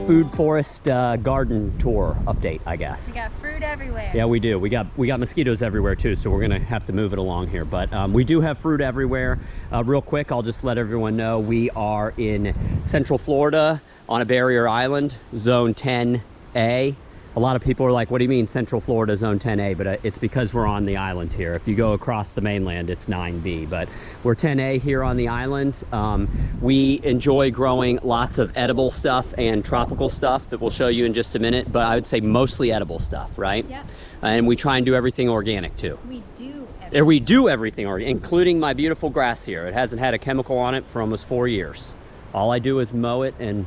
Food forest garden tour update, I guess. We got fruit everywhere. Yeah, we do. We got mosquitoes everywhere too, so we're gonna have to move it along here. But we do have fruit everywhere. Real quick, I'll just let everyone know we are in Central Florida on a barrier island, Zone 10A. A lot of people are like, what do you mean Central Florida Zone 10A? But it's because we're on the island here. If you go across the mainland, it's 9B, but we're 10A here on the island. We enjoy growing lots of edible stuff and tropical stuff that we'll show you in just a minute, but I would say mostly edible stuff, right? Yep. And we try and do everything organic too. We do everything. We do everything organic, including my beautiful grass here. It hasn't had a chemical on it for almost 4 years. All I do is mow it and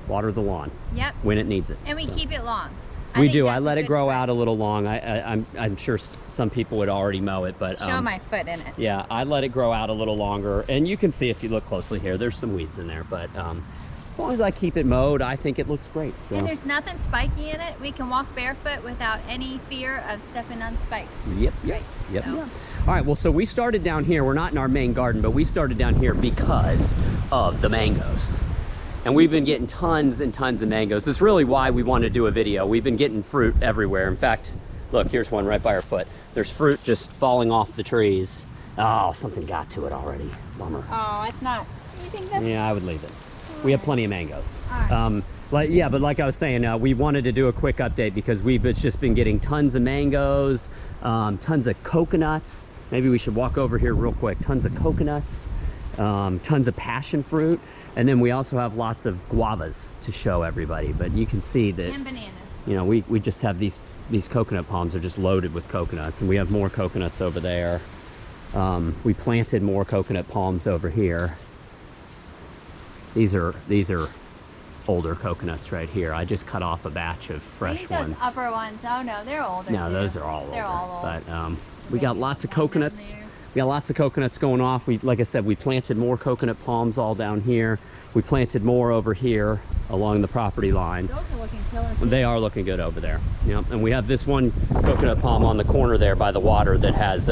water the lawn. Yep. When it needs it. And we keep it long. We do. I let it grow out a little long. I'm sure some people would already mow it, but show my foot in it. Yeah, I let it grow out a little longer, and you can see if you look closely here, there's some weeds in there, but as long as I keep it mowed, I think it looks great. So. And there's nothing spiky in it. We can walk barefoot without any fear of stepping on spikes. Yep. Great. Yep. So. All right. Well, so we started down here. We're not in our main garden, but we started down here because of the mangoes. And we've been getting tons and tons of mangoes. That's really why we want to do a video. We've been getting fruit everywhere. In fact, look, here's one right by our foot. There's fruit just falling off the trees. Oh, something got to it already. Bummer. Oh, it's not. You think that's... Yeah, I would leave it. We have plenty of mangoes. All right. But like I was saying, we wanted to do a quick update because we've just been getting tons of mangoes, tons of coconuts. Maybe we should walk over here real quick. Tons of coconuts, tons of passion fruit. And then we also have lots of guavas to show everybody, but you can see that, and bananas. You know, we just have these coconut palms are just loaded with coconuts, and we have more coconuts over there. We planted more coconut palms over here. These are older coconuts right here. I just cut off a batch of fresh ones. Those upper ones, oh no, they're older. No, too. those are all older. They're all old. But we got lots of coconuts. We got lots of coconuts going off. Like I said, we planted more coconut palms all down here. We planted more over here along the property line. Those are looking killer too. They are looking good over there. Yep. And we have this one coconut palm on the corner there by the water that has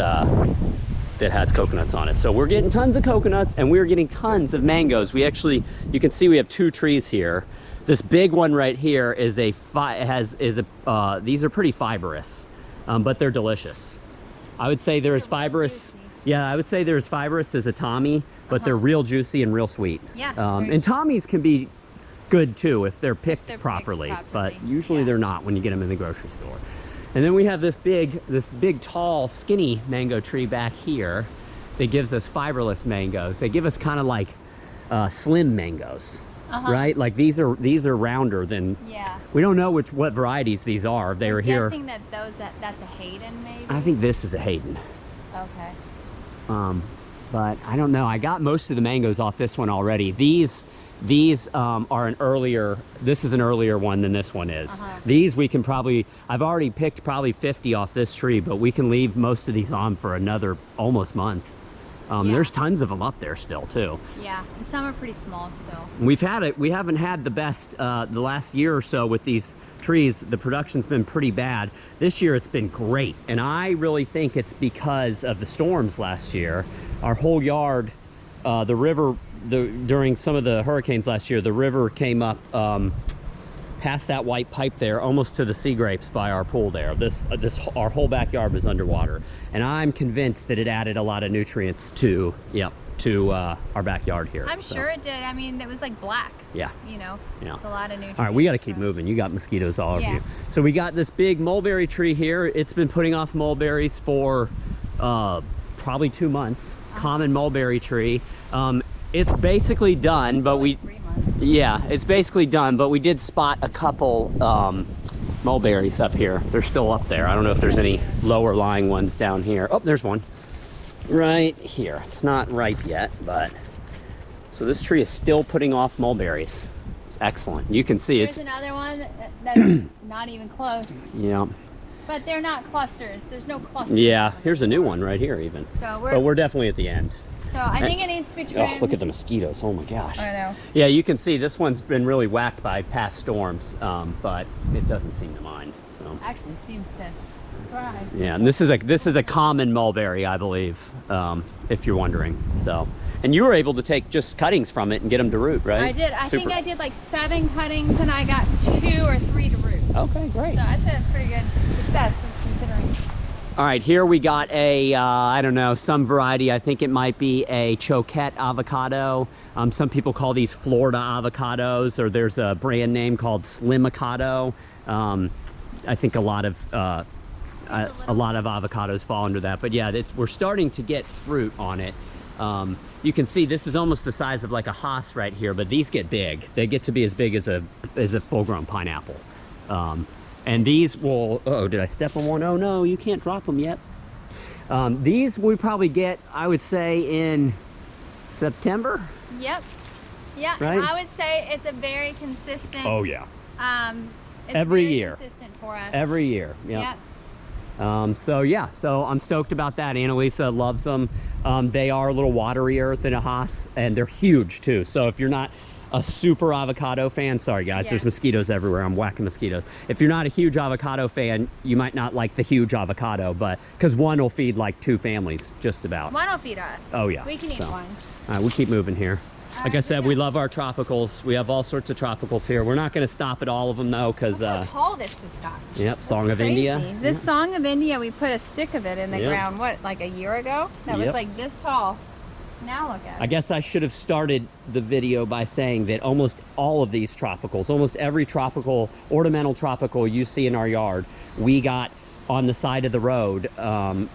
coconuts on it. So we're getting tons of coconuts, and we're getting tons of mangoes. We actually, you can see we have 2 trees here. This big one right here is these are pretty fibrous, but they're delicious. I would say they're as fibrous. Yeah, I would say they're as fibrous as a Tommy, but they're real juicy and real sweet. Yeah. And Tommies can be good too if they're picked properly, but usually they're not when you get them in the grocery store. And then we have this big, tall, skinny mango tree back here that gives us fiberless mangoes. They give us kind of like slim mangoes, right? Like these are rounder than. Yeah. We don't know what varieties these are. They were here. I'm guessing that that's a Hayden, maybe. I think this is a Hayden. Okay. But I don't know. I got most of the mangoes off this one already. These are an earlier, this is an earlier one than this one is. These we can probably, I've already picked probably 50 off this tree, but we can leave most of these on for another almost month. There's tons of them up there still too. Yeah, and some are pretty small still. We haven't had the best the last year or so with these trees. The production's been pretty bad. This year it's been great, and I really think it's because of the storms last year. Our whole yard, the river, during some of the hurricanes last year, the river came up past that white pipe there, almost to the sea grapes by our pool there. Our whole backyard was underwater, and I'm convinced that it added a lot of nutrients to our backyard here. I'm sure it did. I mean, it was like black. Yeah. You know, yeah. It's a lot of nutrients. All right, we got to keep moving. You got mosquitoes all over you. So we got this big mulberry tree here. It's been putting off mulberries for probably 2 months. Common mulberry tree. It's basically done, but it's basically done, but we did spot a couple mulberries up here. They're still up there. I don't know if there's any lower lying ones down here. Oh, there's one right here. It's not ripe yet, but so this tree is still putting off mulberries. It's excellent. You can see There's another one That's not even close. Yeah. But they're not clusters. There's no clusters. Yeah, here's a new one right here even. So But we're definitely at the end. So I think it needs to be trimmed. Oh, look at the mosquitoes. Oh my gosh. I know. Yeah, you can see this one's been really whacked by past storms, but it doesn't seem to mind. So. Actually seems to thrive. Yeah, and this is a common mulberry, I believe, if you're wondering. So, and you were able to take just cuttings from it and get them to root, right? I did. I think Super. I did like 7 cuttings and I got 2 or 3 to root. Okay, great. So I'd say it's pretty good success considering. All right, here we got a, I don't know, some variety. I think it might be a Choquette avocado. Some people call these Florida avocados, or there's a brand name called Slimicado. I think a lot of avocados fall under that. But yeah, we're starting to get fruit on it. You can see this is almost the size of like a Hass right here, but these get big. They get to be as big as a full-grown pineapple. And these will, oh, did I step on one? Oh no, you can't drop them yet. These we probably get, I would say, in September. Yep. Yeah, Right? and I would say it's a very consistent. Oh yeah. It's Every very year. consistent for us. Every year. Yep. Yep. So yeah, so I'm stoked about that. Annalisa loves them. They are a little waterier than a Hass, and they're huge too. So if you're not a super avocado fan, sorry guys, Yeah. there's mosquitoes everywhere. I'm whacking mosquitoes. If you're not a huge avocado fan, you might not like the huge avocado, but because one will feed like 2 families, just about. One will feed us. Oh yeah. We can eat So, one. All right, we keep moving here. Like I said, yeah. we love our tropicals. We have all sorts of tropicals here. We're not going to stop at all of them though, because Look how tall this has gotten. yep, Song That's of India. crazy. This Song of India, we put a stick of it in the Yep. ground, what, like a year ago? That was Yep. like this tall. Now look at I it. guess I should have started the video by saying that almost all of these tropicals, almost every tropical, ornamental tropical you see in our yard, we got on the side of the road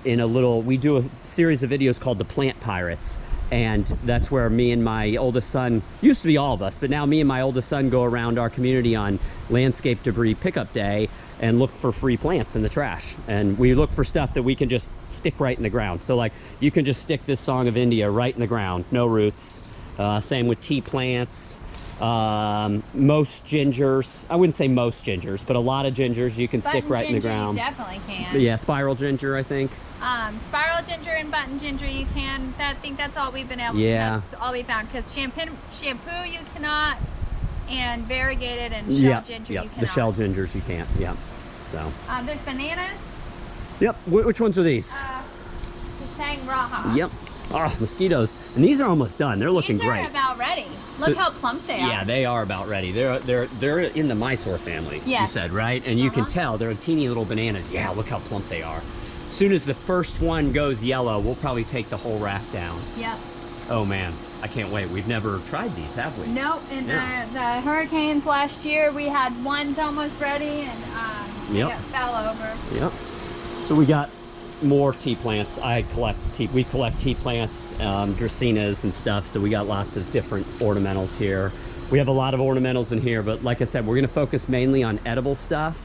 we do a series of videos called the Plant Pirates. And that's where me and my oldest son, used to be all of us, but now me and my oldest son go around our community on landscape debris pickup day and look for free plants in the trash. And we look for stuff that we can just stick right in the ground. So like you can just stick this Song of India right in the ground, no roots. Same with tea plants. Most gingers, I wouldn't say most gingers, but a lot of gingers you can stick Button right in the ginger, ground. You definitely can. But yeah, spiral ginger, I think. Spiral ginger and button ginger you can. I think that's all we've been able Yeah. That's all we found. Because shampoo you cannot. And variegated and shell ginger you cannot. The shell gingers you can't, yeah. So, There's bananas. yep, which ones are these? The Sangraha. Yep. Oh, mosquitoes. And these are almost done. They're looking These are great. about ready. Look So- how plump they are. Yeah, they are about ready. They're in the Mysore family, you Yes. said, right? And you can Uh-huh. tell they're teeny little bananas. Yeah, look how plump they are. As soon as the first one goes yellow, we'll probably take the whole rack down. Yep. Oh man, I can't wait. We've never tried these, have we? Nope. In Yeah. the hurricanes last year, we had ones almost ready and they Yep. fell over. Yep. So we got more tea plants. We collect tea plants, dracaenas and stuff. So we got lots of different ornamentals here. We have a lot of ornamentals in here, but like I said, we're gonna focus mainly on edible stuff.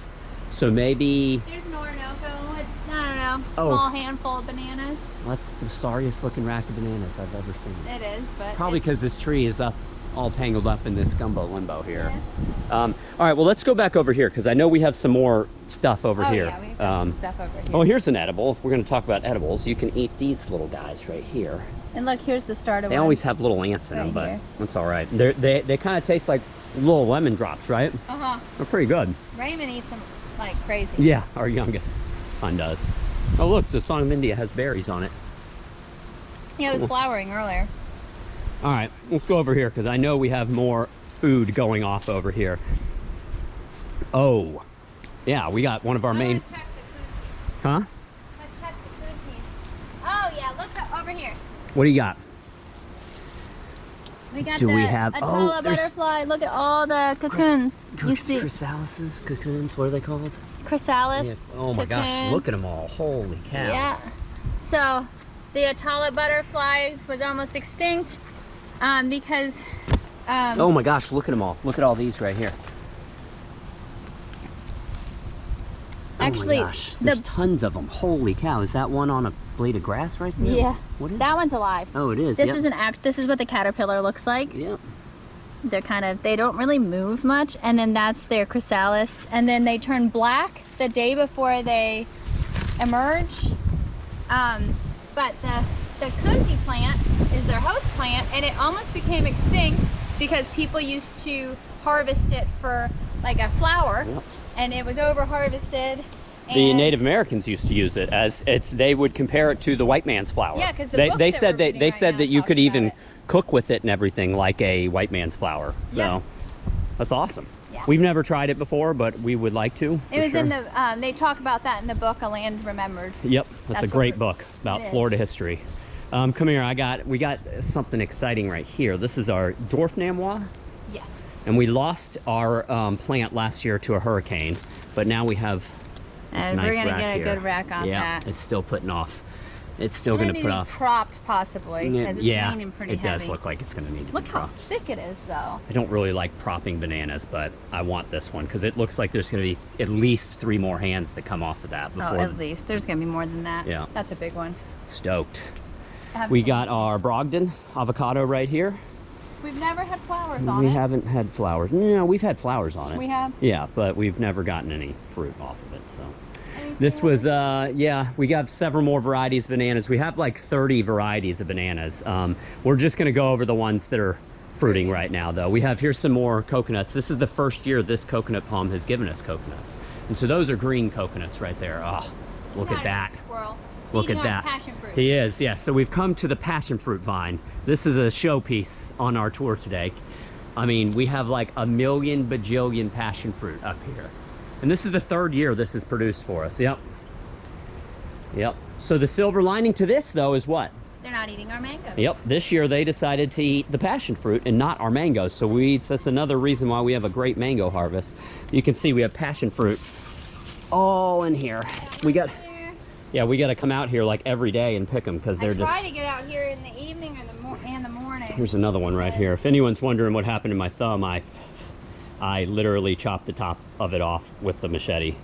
So maybe, There's an Orinoco with, I don't know, Oh. small handful of bananas. that's the sorriest looking rack of bananas I've ever seen. It is, but Probably it's- because this tree is all tangled up in this gumbo limbo here. All right, well, let's go back over here because I know we have some more stuff over oh here. yeah, we've got some stuff over here. Oh, here's an edible. If we're going to talk about edibles, you can eat these little guys right here. And look, here's the starter They one. always have little ants in them, Right but here. that's all right. They kind of taste like little lemon drops, right? Uh-huh. They're pretty good. Raymond eats them like crazy. Yeah, our youngest son does. Oh, look, the Song of India has berries on it. Yeah, it was Cool. flowering earlier. All right, let's go over here because I know we have more food going off over here. Oh, yeah, we got one of our main, Check the cooties. huh? Let's check the cooties. Oh yeah, look over here. What do you got? We got Do the we have- Atala oh, there's- butterfly. Look at all the cocoons. You see Chrysalises, cocoons, what are they called? chrysalis. Yeah. Oh my gosh, cocoon. look at them all. Holy cow. Yeah. So the Atala butterfly was almost extinct because Oh my gosh, look at them all. Look at all these right here. actually oh my gosh, there's tons of them. Holy cow, is that one on a blade of grass right there? yeah, What is that one's alive. Oh, it is. This yep. is this is what the caterpillar looks like. Yep. They don't really move much, and then that's their chrysalis, and then they turn black the day before they emerge. But the Kunti plant is their host plant, and it almost became extinct because people used to harvest it for like a flower. Yep. And it was over harvested. The Native Americans used to use it as they would compare it to the white man's flour. Yeah, because they said that you could even cook with it and everything like a white man's flour. So Yeah. that's awesome. Yeah. We've never tried it before, but we would like to. It was sure. in the, they talk about that in the book, A Land Remembered. Yep, that's That's a what great we- book about it is. Florida history. Come here, we got something exciting right here. This is our dwarf Namwa, Yes. and we lost our plant last year to a hurricane, but now we have this And nice we're gonna rack get a here. good rack on yeah, that. it's still putting off. It's still It's gonna need put to be off. cropped possibly, because it's Yeah, raining pretty it heavy. does look like it's gonna need to Look be how cropped. thick it is, though. I don't really like propping bananas, but I want this one because it looks like there's going to be at least 3 more hands that come off of that Oh, before. at least. There's gonna be more than that. Yeah. That's a big one. Stoked. We got our Brogdon avocado right here. We've never had flowers on We it. haven't had flowers. No, we've had flowers on it. We have? Yeah, but we've never gotten any fruit off of it. So Any this fruit? was, yeah, we got several more varieties of bananas. We have like 30 varieties of bananas. We're just going to go over the ones that are fruiting right now, though. Here's some more coconuts. This is the first year this coconut palm has given us coconuts. And so those are green coconuts right there. Oh, look Not at a that. Squirrel. Look Feeding at on that. Passion fruit. He is, yes. So we've come to the passion fruit vine. This is a showpiece on our tour today. I mean, we have like a million bajillion passion fruit up here. And this is the 3rd year this is produced for us. Yep. Yep. So the silver lining to this, though, is what? They're not eating our mangoes. Yep. This year they decided to eat the passion fruit and not our mangoes. So that's another reason why we have a great mango harvest. You can see we have passion fruit all in here. We got to come out here like every day and pick them because they're I just. try to get out here in the evening or in the morning. Here's another one right here. If anyone's wondering what happened to my thumb, I literally chopped the top of it off with the machete,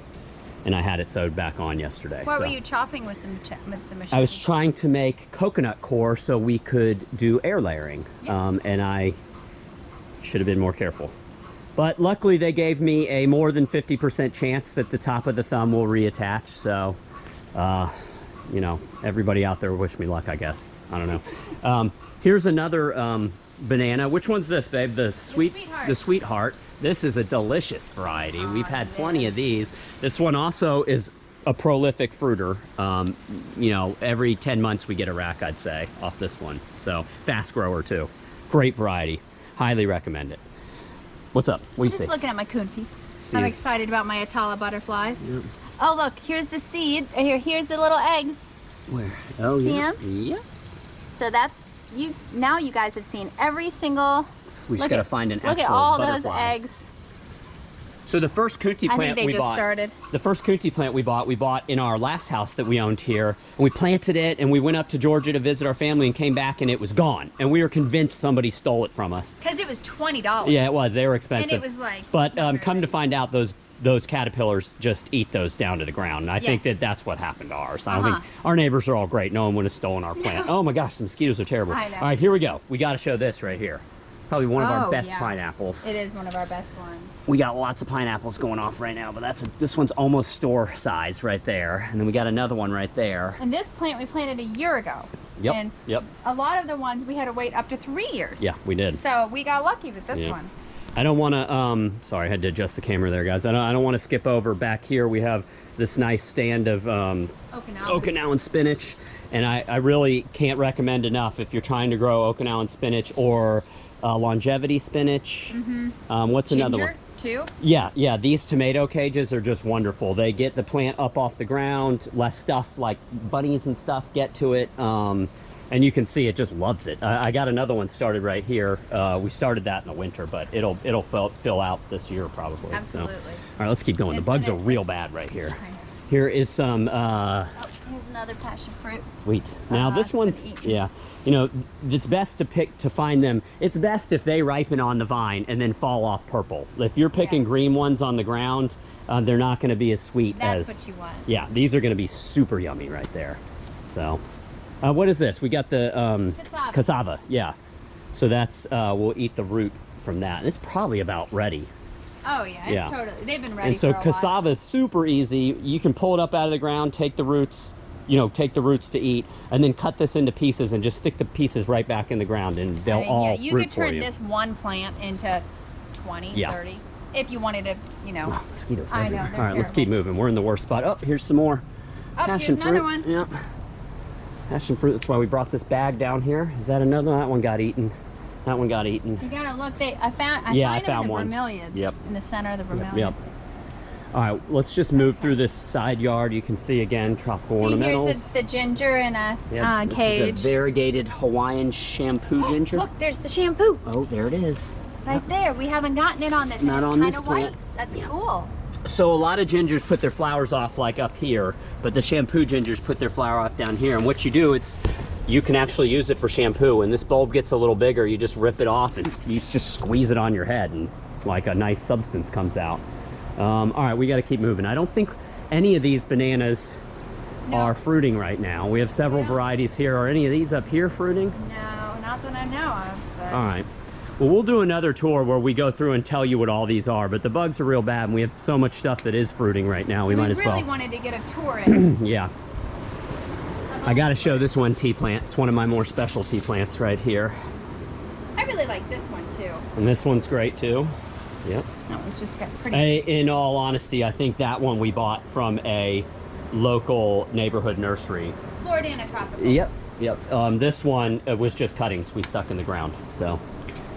and I had it sewed back on yesterday. What so. were you chopping with the machine? I was trying to make coconut core so we could do air layering, Yeah. and I should have been more careful. But luckily they gave me a more than 50% chance that the top of the thumb will reattach, so you know, everybody out there wish me luck, I guess. I don't know. Here's another banana. Which one's this, babe? The Sweetheart. The Sweetheart. This is a delicious variety. Oh, We've had plenty yeah. of these. This one also is a prolific fruiter. You know, every 10 months we get a rack, I'd say, off this one. So fast grower too. Great variety. Highly recommend it. What's up? What do you Just see? looking at my Kunti. See I'm it. excited about my Atala butterflies. Oh, look, here's the seed. Here's the little eggs. Where? Oh, See yeah. 'em? Yeah. So that's you. Now you guys have seen every single. We just look got to at- find an Look actual at all butterfly. those eggs. So the first Kunti I plant think they we just bought, started. the first Kunti plant we bought in our last house that we owned here, and we planted it, and we went up to Georgia to visit our family and came back, and it was gone, and we were convinced somebody stole it from us. Because it was $20. Yeah, it was. They were And expensive. it was like. But not very come to big. find out, those caterpillars just eat those down to the ground. And I think Yes. that's what happened to ours. I don't Uh-huh. think our neighbors are all great. No one would have stolen our plant. Oh my gosh, the mosquitoes are terrible. I know. All right, here we go. We got to show this right here. Probably one of our Oh, best yeah. pineapples. It is one of our best ones. We got lots of pineapples going off right now, but this one's almost store size right there. And then we got another one right there. And this plant we planted a year ago. Yep, And yep. a lot of the ones we had to wait up to 3 years. Yeah, we did. So we got lucky with this Yeah. one. I don't want to, sorry, I had to adjust the camera there, guys. I don't want to skip over back here. We have this nice stand of Okinawan spinach. And I really can't recommend enough if you're trying to grow Okinawan spinach or longevity spinach. What's another one? Ginger, too. Yeah, these tomato cages are just wonderful. They get the plant up off the ground, less stuff like bunnies and stuff get to it. And you can see it just loves it. I got another one started right here. We started that in the winter, but it'll fill out this year probably. So. Absolutely. All right, let's keep going. It's The bugs are gonna- real bad right here. Okay. Here is some, Oh, here's another passion fruit. sweet. Now this it's been one's, eaten. yeah, you know, it's best to find them. It's best if they ripen on the vine and then fall off purple. If you're picking Yeah. green ones on the ground, they're not going to be as sweet That's as. what you want. Yeah, these are going to be super yummy right there. So, what is this? We got the Cassava. cassava. Yeah. So that's we'll eat the root from that. And it's probably about ready. Oh yeah, it's Yeah. totally. They've been ready And so for a while. cassava is super easy. You can pull it up out of the ground, take the roots, you know, take the roots to eat, and then cut this into pieces and just stick the pieces right back in the ground, and they'll I mean, all yeah, you root could for turn you. this one plant into 20, Yeah. 30, if you wanted to, you know. Mosquitoes I know, everywhere. they're All right, let's keep terrible. moving. We're in the worst spot. Oh, here's some more Oh, passion here's another fruit. one. Yep. Passion fruit. That's why we brought this bag down here. Is that another? That one got eaten. That one got eaten. You gotta look. I Yeah, I find them found in the one. bromeliads. Yep. In the center of the bromeliads. Yep. All right, let's just move through this side yard. You can see again tropical See, ornamentals. here's the ginger in a Yep, cage. This is a variegated Hawaiian shampoo ginger. Look, there's the shampoo Oh, there it is. right there. We haven't gotten it on this. and Not it's on kind this of white. plant. That's Yeah. cool. So a lot of gingers put their flowers off like up here, but the shampoo gingers put their flower off down here. And what you do, you can actually use it for shampoo. When this bulb gets a little bigger, you just rip it off and you just squeeze it on your head, and like a nice substance comes out. All right, we got to keep moving. I don't think any of these bananas No. are fruiting right now. We have several No. varieties here. Are any of these up here fruiting? No, not that I know of. But All right. Well, we'll do another tour where we go through and tell you what all these are, but the bugs are real bad, and we have so much stuff that is fruiting right now. We might as really well. wanted to get a tour in. Yeah. I got to show this one tea plant. It's one of my more special tea plants right here. I really like this one too. And this one's great too. Yep. That one's just got pretty. In all honesty, I think that one we bought from a local neighborhood nursery. Floridana Tropicals. Yep. Yep. This one was just cuttings we stuck in the ground. So, all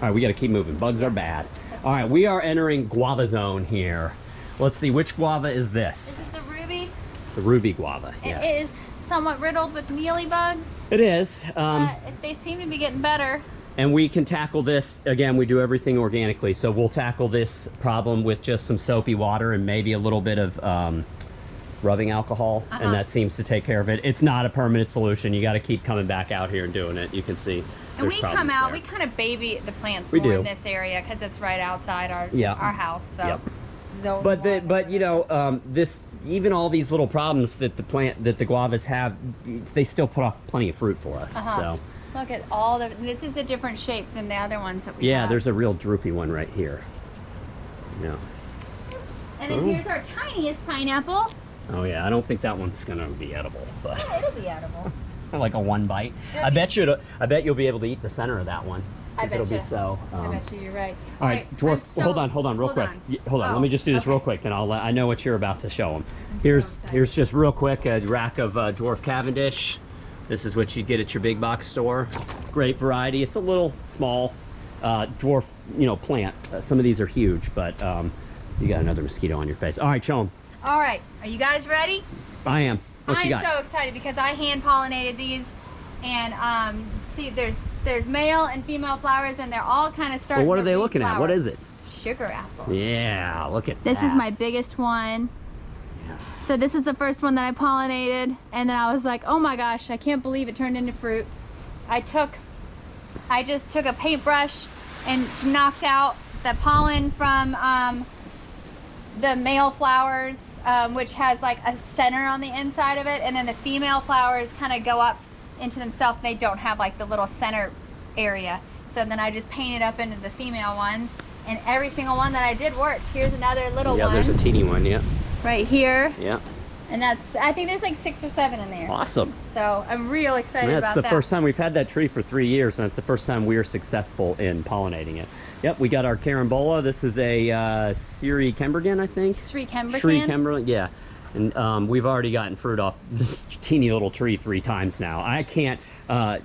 right, we got to keep moving. Bugs are bad. All right, we are entering guava zone here. Let's see, which guava is This this? is the ruby. The ruby guava. It Yes. is somewhat riddled with mealybugs. It is. They seem to be getting better. And we can tackle this, again, we do everything organically. So we'll tackle this problem with just some soapy water and maybe a little bit of rubbing alcohol. And that seems to take care of it. It's not a permanent solution. You got to keep coming back out here and doing it. You can see And there's we come problems out, there. we kind of baby the plants We more do. in this area because it's right outside our Yeah. our house. So Yep. zone But one. you know, this, even all these little problems that the guavas have, they still put off plenty of fruit for us. So Look at all the. This is a different shape than the other ones that we yeah, have. there's a real droopy one right here. Yeah. And then Oh. here's our tiniest pineapple. Oh yeah, I don't think that one's gonna be edible, but It'll be edible. like a one bite. It'll I be- bet you'll be able to eat the center of that one. I 'cause it'll be betcha. so. I bet you you're right. All right, I'm dwarf. so- hold on, real quick. Hold on. Let me just do this real okay. quick, and I know what you're about to show them. I'm so Here's excited. just real quick a rack of dwarf Cavendish. This is what you'd get at your big box store. Great variety. It's a little small dwarf, plant. Some of these are huge, but you got another mosquito on your face. All right, show them. All right, are you guys ready? I am. What you I'm got? so excited because I hand pollinated these, and see, there's male and female flowers, and they're all kind of starting. Well, what to are they looking at? What reflower. is it? Sugar apple. Yeah, look at This that. is my biggest one. Yes. So this was the first one that I pollinated, and then I was like, oh my gosh, I can't believe it turned into fruit. I just took a paintbrush and knocked out the pollen from the male flowers, which has like a center on the inside of it, and then the female flowers kind of go up into themselves. They don't have like the little center area. So then I just painted up into the female ones, and every single one that I did worked. Here's another little Yeah, one there's a teeny one. Yeah. right here. Yeah. And I think there's like 6 or 7 in there. Awesome. So I'm real excited That's about the that. first time we've had that tree for 3 years, and it's the first time we are successful in pollinating it. Yep, we got our carambola. This is a Sri Kembergen, I think. Sri Kembergen. Sri Kembergen, yeah. And we've already gotten fruit off this teeny little tree 3 times now. I can't,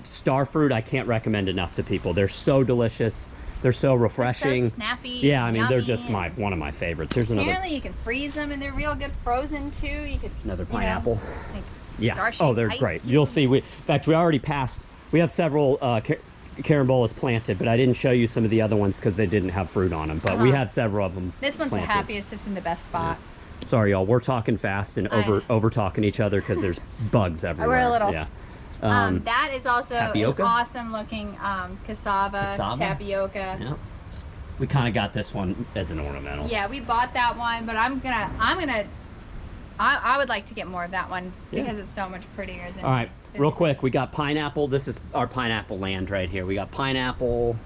star fruit, I can't recommend enough to people. They're so delicious. They're so refreshing. So snappy. Yeah, I mean, they're yummy, just and one of my favorites. Here's another Apparently you can freeze them, and they're real good frozen too. You could another you know, pineapple. like Yeah. star-shaped Oh, they're ice great. cubes. You'll see. In fact, we already passed. We have several carambolas planted, but I didn't show you some of the other ones because they didn't have fruit on them. But we have several of them. This one's planted. the happiest. It's in the best spot. Sorry, y'all. We're talking fast and over talking each other because there's bugs everywhere. little- Yeah. That is also tapioca? an awesome looking cassava, Cassava? tapioca. Yeah. We kind of got this one as an ornamental. Yeah, we bought that one, but I would like to get more of that one Yeah. because it's so much prettier than. All right, real quick, we got pineapple. This is our pineapple land right here. We got pineapple.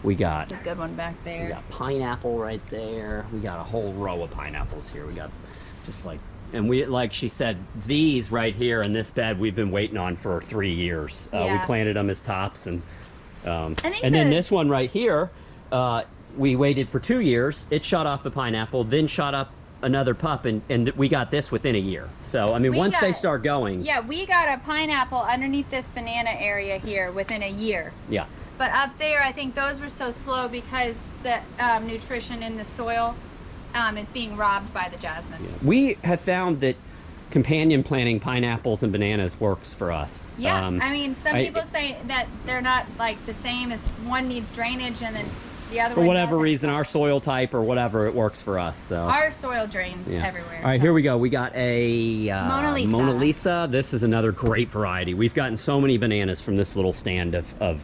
We got There's a good one back we there. got pineapple right there. We got a whole row of pineapples here. We got just like, and we, like she said, these right here in this bed we've been waiting on for 3 years. We Yeah. planted them as tops, and think and then the- this one right here, we waited for 2 years. It shot off the pineapple, then shot up another pup, and we got this within a year. So I mean, We once they got- start going, Yeah, we got a pineapple underneath this banana area here within a year. yeah. But up there, I think those were so slow because the nutrition in the soil is being robbed by the jasmine. We have found that companion planting pineapples and bananas works for us. Yeah, I mean, some I- people say that they're not like the same, as one needs drainage and then the other For one whatever doesn't. reason, our soil type or whatever, it works for us. So Our soil drains yeah. everywhere. All right, here we go. We got a Mona Lisa. This is another great variety. We've gotten so many bananas from this little stand of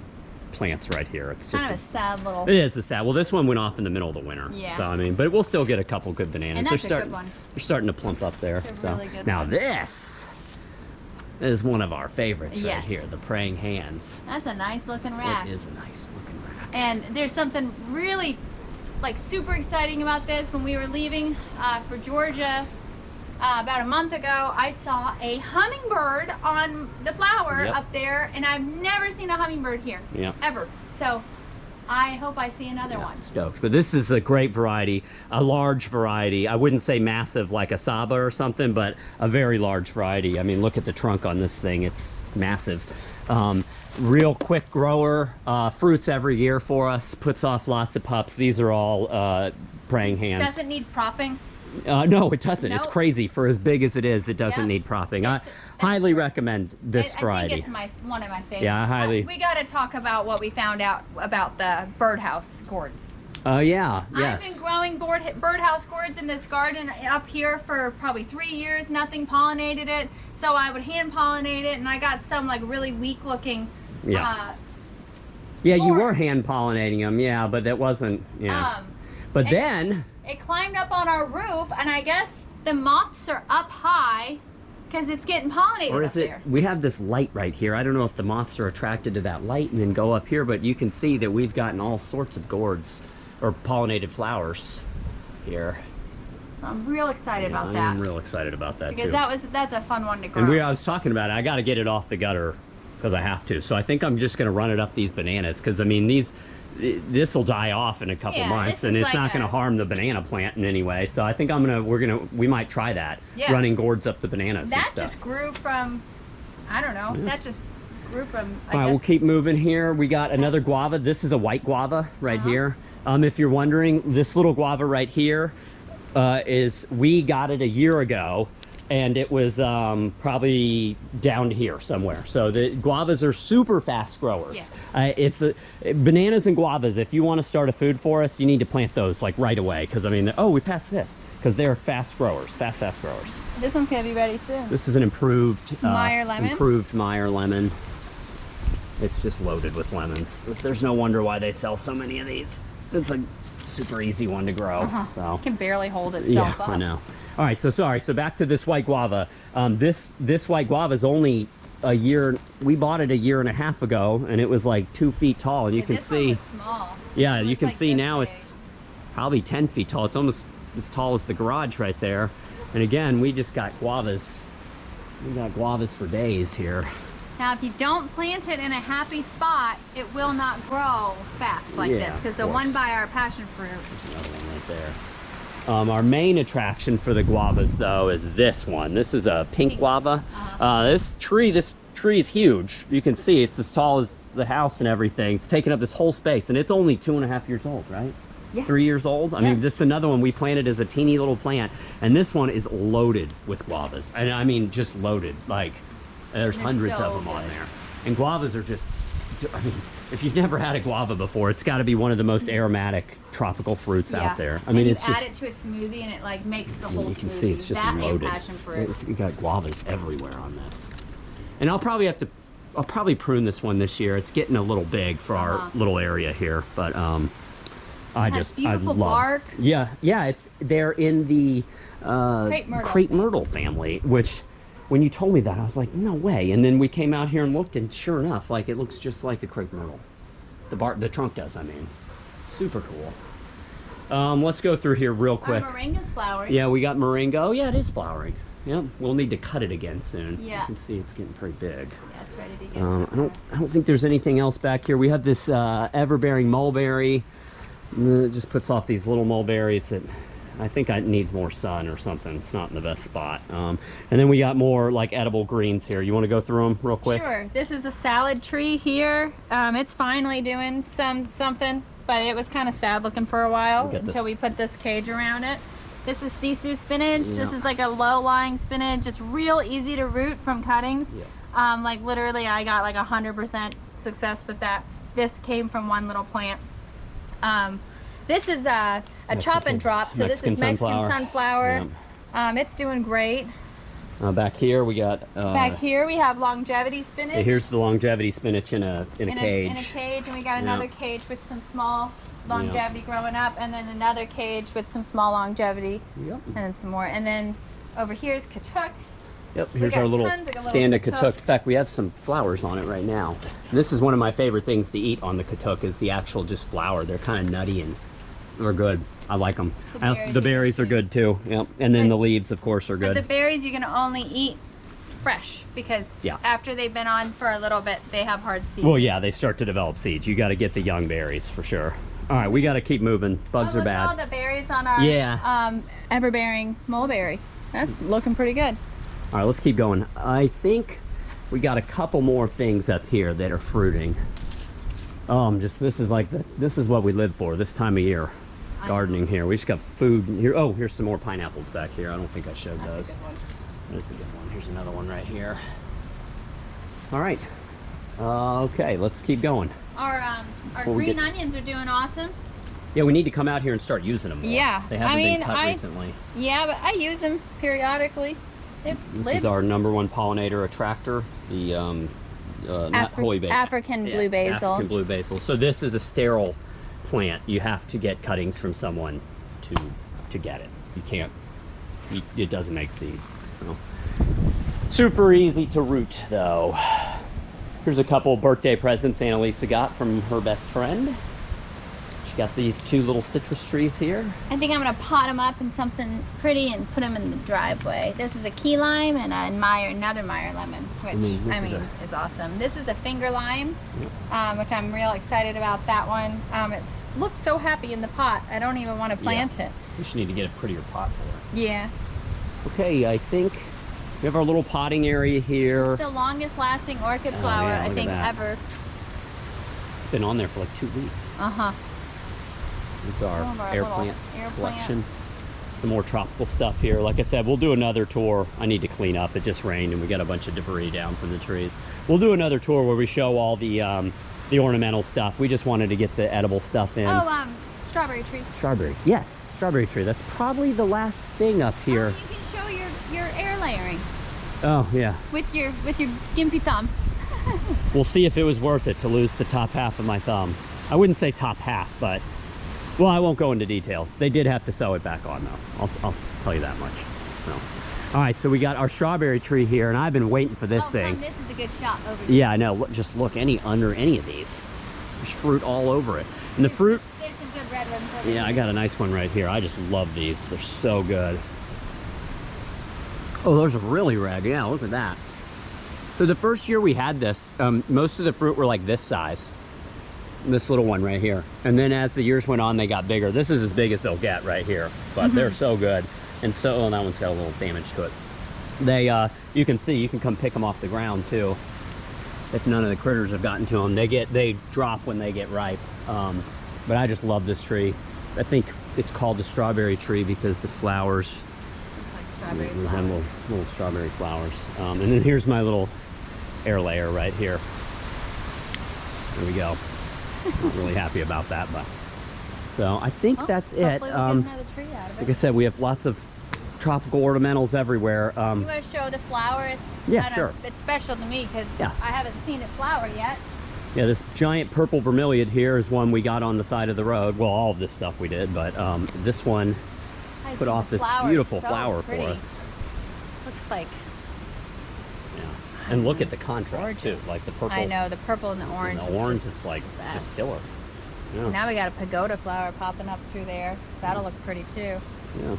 plants right here. It's just Kind of a sad little. it is a sad. Well, this one went off in the middle of the winter. Yeah. So I mean, but we'll still get a couple good bananas. And They're that's a good starting. one. They're starting to plump up there. It's a so really good now one. this is one of our favorites right Yes. here. The praying hands. That's a nice looking rack. It is a nice looking rack. And there's something really like super exciting about this. When we were leaving for Georgia about a month ago, I saw a hummingbird on the flower Yep. up there, and I've never seen a hummingbird here, Yep. ever. So I hope I see another Yeah, one. stoked. But this is a great variety, a large variety. I wouldn't say massive like a Saba or something, but a very large variety. I mean, look at the trunk on this thing. It's massive. Real quick grower, fruits every year for us, puts off lots of pups. These are all praying hands. Doesn't need propping. No, it doesn't. It's Nope. crazy. For as big as it is, it doesn't Yeah. need propping. It's- I highly recommend this I variety. think it's one of my favorites. Yeah, I highly- We got to talk about what we found out about the birdhouse gourds. Yeah, I've yes. been growing birdhouse gourds in this garden up here for probably 3 years. Nothing pollinated it, so I would hand pollinate it, and I got some like really weak looking. Yeah. Yeah, you Or- were hand pollinating them, yeah, but that wasn't, yeah. But and- then, It climbed up on our roof, and I guess the moths are up high because it's getting pollinated or up is it, there. we have this light right here. I don't know if the moths are attracted to that light and then go up here, but you can see that we've gotten all sorts of gourds or pollinated flowers here. So I'm real excited Yeah, about I'm that real excited about that because too. that's a fun one to grow. And I was talking about it. I got to get it off the gutter because I have to. So I think I'm just going to run it up these bananas because I mean this will die off in a couple Yeah, months, this and is it's like not going to a- harm the banana plant in any way. So I think we might try that. Yeah. Running gourds up the bananas and that stuff. just grew from, I don't know. That just grew from. I All right, guess. we'll keep moving here. We got another guava. This is a white guava right Uh-huh. here. If you're wondering, this little guava right here we got it a year ago, and it was probably down to here somewhere. So the guavas are super fast growers. Yeah. Bananas and guavas. If you want to start a food forest, you need to plant those like right away. Because I mean, we passed this because they're fast growers, fast growers. This one's gonna be ready soon. This is an improved Meyer lemon? Improved Meyer lemon. It's just loaded with lemons. There's no wonder why they sell so many of these. It's a super easy one to grow. So It can barely hold itself yeah, up. I know. All right, so sorry. So back to this white guava. This white guava is only a year. We bought it a year and a half ago, and it was like 2 feet tall. And you Yeah, can this one see, was small. yeah, It you was can like see this now big. it's probably 10 feet tall. It's almost as tall as the garage right there. And again, we just got guavas. We got guavas for days here. Now, if you don't plant it in a happy spot, it will not grow fast like Yeah, this. Because of the one course. by our passion fruit. There's another one right there. Our main attraction for the guavas, though, is this one. This is a pink guava. This tree is huge. You can see it's as tall as the house and everything. It's taking up this whole space, and it's only 2.5 years old, right? Yeah. 3 years old. I Yeah. mean, this is another one we planted as a teeny little plant, and this one is loaded with guavas. And I mean, just loaded. Like, there's They're hundreds so of them on good. there. And guavas are just, I mean, if you've never had a guava before, it's got to be one of the most aromatic tropical fruits out there. I and mean, you it's add just, it to a smoothie, and it like makes the whole you can smoothie. see it's just that loaded. and passion fruit. You got guavas everywhere on this. And I'll probably prune this one this year. It's getting a little big for our little area here, but I has I beautiful love. bark. Yeah, they're in the Crepe myrtle family, which when you told me that, I was like, no way. And then we came out here and looked, and sure enough, like it looks just like a crepe myrtle. The trunk does, I mean. Super cool. Let's go through here real quick. Our moringa's flowering. Yeah, we got moringa. Oh, yeah, it is flowering. Yep, we'll need to cut it again soon. Yeah. You can see it's getting pretty big. Yeah, it's ready to get. I don't think there's anything else back here. We have this ever-bearing mulberry. It just puts off these little mulberries that I think it needs more sun or something. It's not in the best spot. And then we got more like edible greens here. You want to go through them real quick? Sure. This is a salad tree here. It's finally doing something, but it was kind of sad looking for a while until we put this cage around it. This is sisu spinach. Yeah. This is like a low-lying spinach. It's real easy to root from cuttings. Yeah. Like literally, I got like 100% success with that. This came from one little plant. This is a chop and drop. So this is Mexican sunflower. Yeah. It's doing great. Back here we got. Back here we have longevity spinach. Here's the longevity spinach in a cage. In a cage, and we got another cage with some small longevity growing up, and then another cage with some small longevity, Yep. and then some more. And then over here's katuk. Yep, here's our little stand of katuk. In fact, we have some flowers on it right now. This is one of my favorite things to eat on the katuk is the actual just flower. They're kind of nutty and they're good. I like them. The berries are good too. Yep, and then the leaves, of course, are good. But the berries you can only eat fresh because after they've been on for a little bit, they have hard seeds. Well, yeah, they start to develop seeds. You got to get the young berries for sure. All right, we got to keep moving. Bugs are bad. All the berries on our ever-bearing mulberry. That's looking pretty good. All right, let's keep going. I think we got a couple more things up here that are fruiting. This is what we live for this time of year. Gardening here. We just got food here. Oh, here's some more pineapples back here. I don't think I showed those. That's a good one. Here's another one right here. All right. Okay, let's keep going. Our green onions are doing awesome. Yeah, we need to come out here and start using them more. Yeah. They haven't been cut recently. Yeah, but I use them periodically. This is our #1 pollinator attractor, the not holy basil. African blue basil. African blue basil. So this is a sterile plant. You have to get cuttings from someone to get it. You can't. It doesn't make seeds. So. Super easy to root though. Here's a couple birthday presents Annalisa got from her best friend. She got these 2 little citrus trees here. I think I'm gonna pot them up in something pretty and put them in the driveway. This is a key lime and another Meyer lemon, which is awesome. This is a finger lime, which I'm real excited about that one. It looks so happy in the pot. I don't even want to plant it. We should need to get a prettier pot for it. Yeah. Okay, I think we have our little potting area here. It's the longest lasting orchid flower I think ever. It's been on there for like 2 weeks. It's our air plant collection. Some more tropical stuff here. Like I said, we'll do another tour. I need to clean up. It just rained and we got a bunch of debris down from the trees. We'll do another tour where we show all the ornamental stuff. We just wanted to get the edible stuff in. Oh, strawberry tree. Strawberry. Yes, strawberry tree. That's probably the last thing up here. You can show your air layering. Oh, yeah. With your gimpy thumb. We'll see if it was worth it to lose the top half of my thumb. I wouldn't say top half, but well, I won't go into details. They did have to sew it back on though. I'll tell you that much. So. All right, so we got our strawberry tree here, and I've been waiting for this thing. This is a good shot over here. Yeah, I know. Just look under any of these. There's fruit all over it. And the fruit. There's some good red ones over here. Yeah, I got a nice one right here. I just love these. They're so good. Oh, those are really red. Yeah, look at that. So the first year we had this, most of the fruit were like this size. This little one right here. And then as the years went on, they got bigger. This is as big as they'll get right here, but they're so good. And so, that one's got a little damage to it. They, you can see, you can come pick them off the ground too. If none of the critters have gotten to them, they drop when they get ripe. But I just love this tree. I think it's called the strawberry tree because the flowers resemble little strawberry flowers. And then here's my little air layer right here. There we go. Not really happy about that, but so I think that's it. We'll get another tree out of it. Like I said, we have lots of tropical ornamentals everywhere. You want to show the flower? Sure. It's special to me because I haven't seen it flower yet. Yeah, this giant purple bromeliad here is one we got on the side of the road. Well, all of this stuff we did, but this one put off this beautiful flower for us. Looks like. And look at the contrast too, like the purple. I know, the purple and the orange. And the orange is like, it's just killer. Yeah. Now we got a pagoda flower popping up through there. That'll look pretty too. Yeah.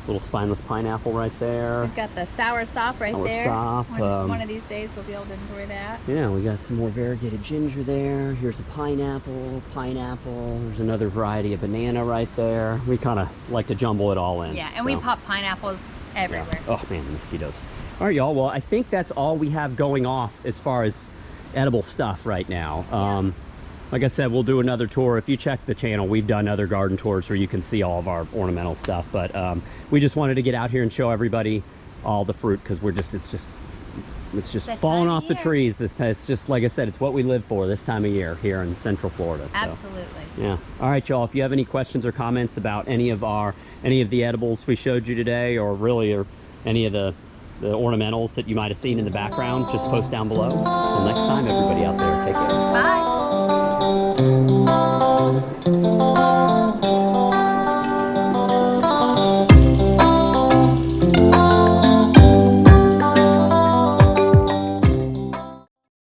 Little spineless pineapple right there. We've got the sour sop right there. Soursop, One of these days we'll be able to enjoy that. Yeah, we got some more variegated ginger there. Here's a pineapple. There's another variety of banana right there. We kind of like to jumble it all in. Yeah, and we pop pineapples everywhere. Yeah. Oh man, the mosquitoes. All right, y'all. Well, I think that's all we have going off as far as edible stuff right now. Like I said, we'll do another tour. If you check the channel, we've done other garden tours where you can see all of our ornamental stuff. But we just wanted to get out here and show everybody all the fruit because it's just falling off the trees this time. It's just, like I said, it's what we live for this time of year here in Central Florida. So, Absolutely. yeah. All right, y'all. If you have any questions or comments about any of the edibles we showed you today, or any of the ornamentals that you might have seen in the background, just post down below. Until next time, everybody out there, take care. Bye.